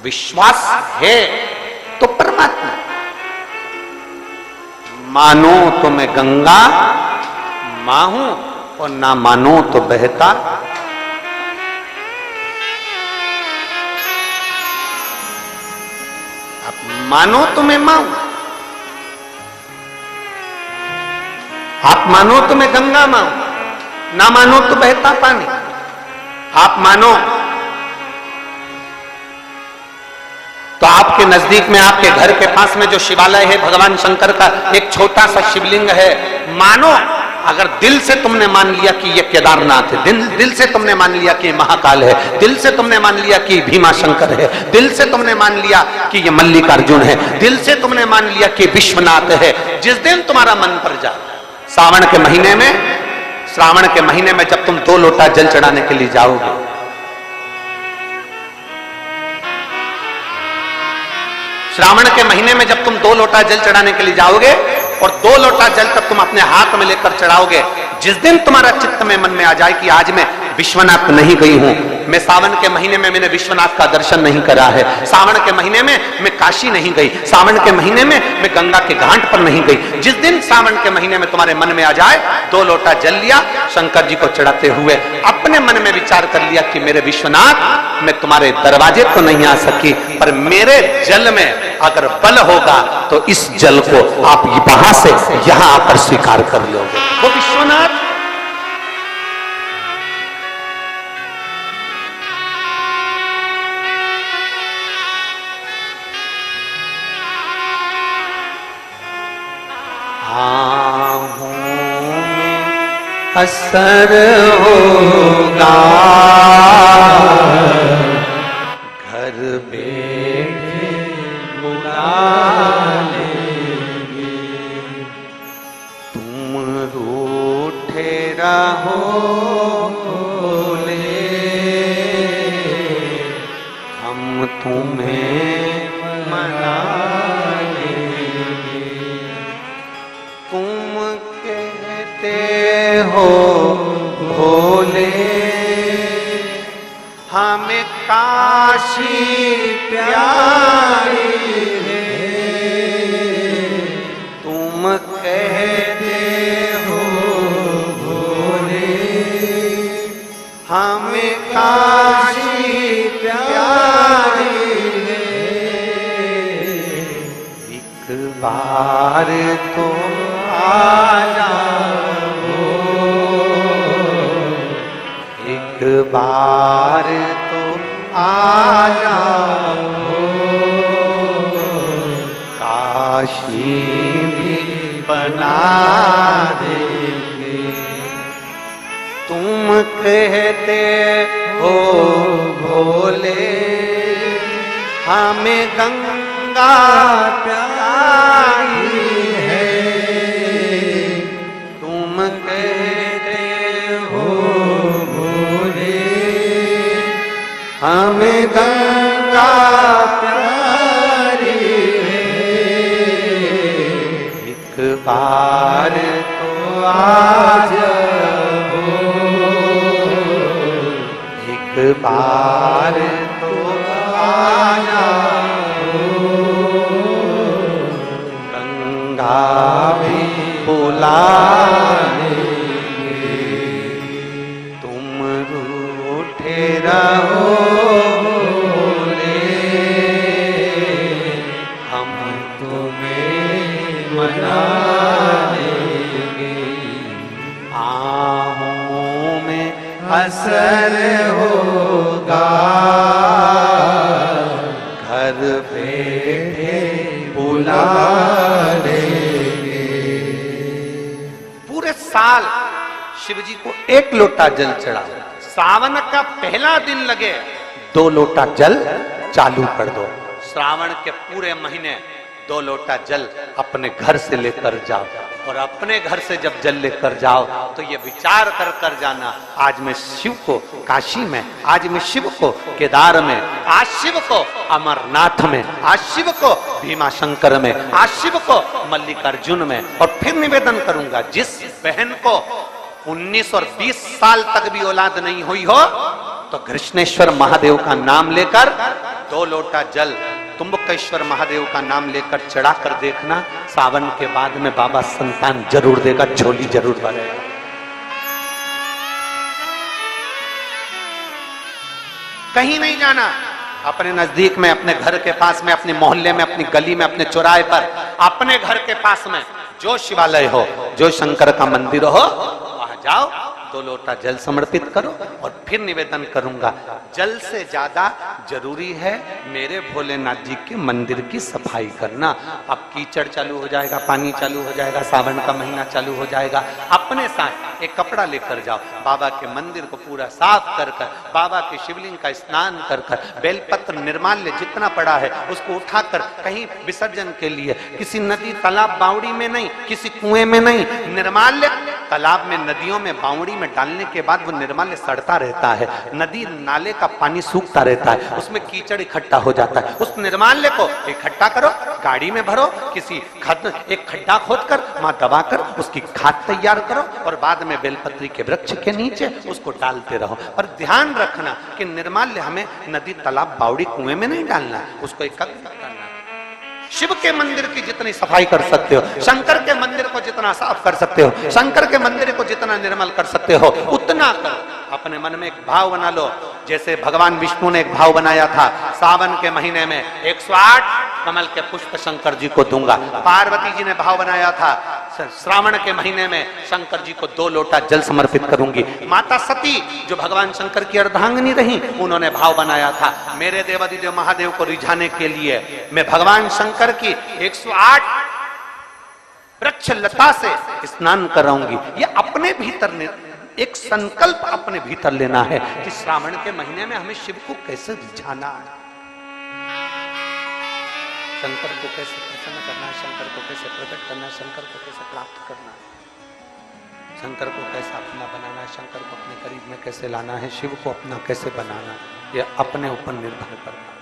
विश्वास है तो परमात्मा, मानो तो मैं गंगा मां हूं और ना मानो तो बहता। आप मानो तो मैं मां हूं, आप मानो तो मैं गंगा मां हूं, ना मानो तो बहता पानी। आप मानो तो आपके नजदीक में, आपके घर के पास में जो शिवालय है भगवान शंकर का, एक छोटा सा शिवलिंग है। मानो, अगर दिल से तुमने मान लिया कि ये केदारनाथ है, दिल से तुमने मान लिया कि महाकाल है, दिल से तुमने मान लिया कि भीमा शंकर है, दिल से तुमने मान लिया कि ये मल्लिकार्जुन है, दिल से तुमने मान लिया कि विश्वनाथ है। जिस दिन तुम्हारा मन पर जाए, श्रावण के महीने में जब तुम 2 लोटा जल चढ़ाने के लिए जाओगे, श्रावण के महीने में जब तुम 2 लोटा जल चढ़ाने के लिए जाओगे और 2 लोटा जल तक तुम अपने हाथ में लेकर चढ़ाओगे, जिस दिन तुम्हारा चित्त में मन में आ जाए कि आज मैं विश्वनाथ नहीं गई हूं, मैं सावन के महीने में मैंने विश्वनाथ का दर्शन नहीं करा है, सावन के महीने में मैं काशी नहीं गई, सावन के महीने में मैं गंगा के घाट पर नहीं गई, जिस दिन सावन के महीने में तुम्हारे मन में आ जाए, 2 लोटा जल लिया, शंकर जी को चढ़ाते हुए अपने मन में विचार कर लिया कि मेरे विश्वनाथ, मैं तुम्हारे दरवाजे तो नहीं आ सकी, पर मेरे जल में अगर बल होगा तो इस जल को आप वहां से यहां आकर स्वीकार कर लोगे। वो विश्वनाथ असर होगा, घर बैठे बुला लेंगे, तुम रूठे रहो बोले, हम तुम्हें मना लेंगे, तुम कहते हो भोले हमें काशी प्यारी है, तुम कहते हो भोले हमें काशी प्यारी है, एक बार तो आ जाओ, एक बार तो आ जाओ, काशी भी बना देंगे, तुम कहते हो भोले हमें गंगा प्यारी है, तुम कहते हो भोले हमें गंगा प्यारी है, एक बार तो आ जाओ, एक बार तो आ जाओ, गंगा भी बुला लेंगे, तुम रूठे रहो बोले, हम तुम्हें मना लेंगे, आहों में असर होगा, घर बैठे बुला लेंगे। पूरे साल शिव जी को 1 लोटा जल चढ़ा, सावन का पहला दिन लगे 2 लोटा जल चालू कर दो, श्रावण के पूरे महीने 2 लोटा जल अपने घर से लेकर जाओ, और अपने घर से जब जल लेकर जाओ तो ये विचार कर कर जाना, आज मैं शिव को काशी में, आज मैं शिव को केदार में, आज शिव को अमरनाथ में, आज शिव को भीमा शंकर में, आज शिव को मल्लिकार्जुन में। और फिर निवेदन करूंगा, जिस बहन को 19 और 20 साल तक भी औलाद नहीं हुई हो, तो कृष्णेश्वर महादेव का नाम लेकर 2 लोटा जल तुम्बकेश्वर महादेव का नाम लेकर चढ़ा कर देखना, सावन के बाद में बाबा संतान जरूर देगा, झोली जरूर भरेगा। कहीं नहीं जाना, अपने नजदीक में, अपने घर के पास में, अपने मोहल्ले में, अपनी गली में, अपने चौराहे पर, अपने घर के पास में जो शिवालय हो, जो शंकर का मंदिर हो, वहां जाओ, 2 लोटा जल समर्पित करो और फिर निवेदन करूंगा, जल से ज्यादा जरूरी है मेरे भोलेनाथ जी के मंदिर की सफाई करना। अब कीचड़ चालू हो जाएगा, पानी चालू हो जाएगा, सावन का महीना चालू हो जाएगा, अपने साथ एक कपड़ा लेकर जाओ, बाबा के मंदिर को पूरा साफ कर कर, बाबा के शिवलिंग का स्नान कर कर, बेलपत्र निर्माल्य जितना पड़ा है उसको उठाकर कहीं विसर्जन के लिए, किसी नदी तालाब बावड़ी में नहीं, किसी कुएं में नहीं, निर्माल्य तालाब में, नदियों में, बावड़ी में डालने के बाद वो निर्माल्य सड़ता रहता है, नदी नाले का पानी सूखता रहता है, उसमें कीचड़ इकट्ठा हो जाता है। उस निर्माल्य को इकट्ठा करो, गाड़ी में भरो, किसी एक खड्डा खोदकर वहां दबाकर उसकी खाद तैयार करो और बाद में बेलपत्री के वृक्ष के नीचे उसको डालते रहो। और ध्यान रखना कि निर्माल्य हमें नदी तालाब बावड़ी कुएं में नहीं डालना, उसको एकत्र करना। शिव के मंदिर की जितनी सफाई कर सकते हो, शंकर के मंदिर को जितना साफ कर सकते हो, शंकर के मंदिर को जितना निर्मल कर सकते हो उतना करो। अपने मन में एक भाव बना लो, जैसे भगवान विष्णु ने एक भाव बनाया था, सावन के महीने में 108 कमल के पुष्प शंकर जी को दूंगा। पार्वती जी ने भाव बनाया था, श्रावण के महीने में शंकर जी को 2 लोटा जल समर्पित करूंगी। माता सती जो भगवान शंकर की अर्धांगिनी रही, उन्होंने भाव बनाया था, मेरे देवादिदेव महादेव को रिझाने के लिए मैं भगवान शंकर की 108 वृक्ष लता से स्नान कराऊंगी। ये अपने भीतर एक संकल्प अपने भीतर लेना है कि श्रावण के महीने में हमें शिव को कैसे रिझाना है, शंकर को कैसे प्रसन्न करना है, शंकर को कैसे प्रकट करना है, शंकर को कैसे प्राप्त करना है, शंकर को कैसे अपना बनाना है, शंकर को अपने करीब में कैसे लाना है, शिव को अपना कैसे बनाना है, यह अपने ऊपर निर्भर करना है।